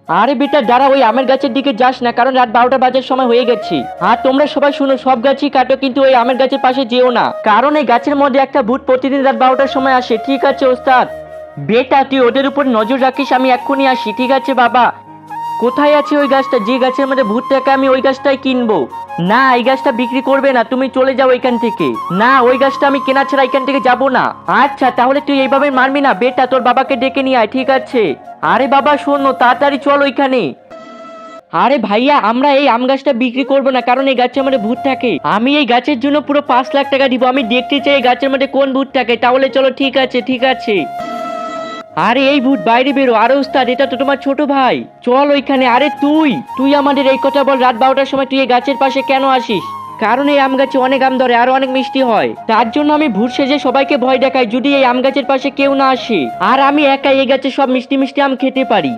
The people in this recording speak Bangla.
আরে বেটা দাঁড়া, ওই আমের গাছের দিকে যাস না, কারণ রাত 12টা বাজার সময় হয়ে গেছে। আর তোমরা সবাই শুনো, সব গাছই কাটো, কিন্তু ওই আমের গাছের পাশে যেও না, কারণ এই গাছের মধ্যে একটা ভূত প্রতিদিন রাত 12টার সময় আসে। ঠিক আছে ওস্তাদ? বেটা তুই ওদের উপর নজর রাখিস, আমি এক্ষুনি আসি। ঠিক আছে বাবা। কোথায় আছে ওই গাছটা? যে গাছের মধ্যে ভূত থাকে আমি ওই গাছটাই কিনবো। না, এই গাছটা বিক্রি করবে না, তুমি চলে যাও এখান থেকে। না, ওই গাছটা আমি কেনা ছাড়া এখান থেকে যাবো না। আচ্ছা তাহলে তুই এইভাবে মারবি না বেটা, তোর বাবাকে ডেকে নিয়ে আয়। ঠিক আছে? আরে বাবা শোনো, তাড়াতাড়ি চল ওইখানে। আরে ভাইয়া, আমরা এই আম গাছটা বিক্রি করবো না, কারণ এই গাছের মধ্যে ভূত থাকে। আমি এই গাছের জন্য পুরো 5 লাখ টাকা দিব। আমি দেখতে চাই এই গাছের মধ্যে কোন ভূত থাকে। তাহলে চলো। ঠিক আছে ঠিক আছে। আরে এই ভূত বাইরে বেরো। আরে উস্তাদ, এটা তো তোমার ছোট ভাই। চল ওইখানে। আরে তুই তুই আমাদের এই কথা বল, রাত 12টার সময় তুই এই গাছের পাশে কেন আসিস? কারণ এই আম গাছে অনেক আম ধরে, আর অনেক মিষ্টি হয়। তার জন্য আমি ভূত সেজে সবাইকে ভয় দেখাই, যদি এই আম গাছের পাশে কেউ না আসে। আর আমি একাই এই গাছে সব মিষ্টি মিষ্টি আম খেতে পারি।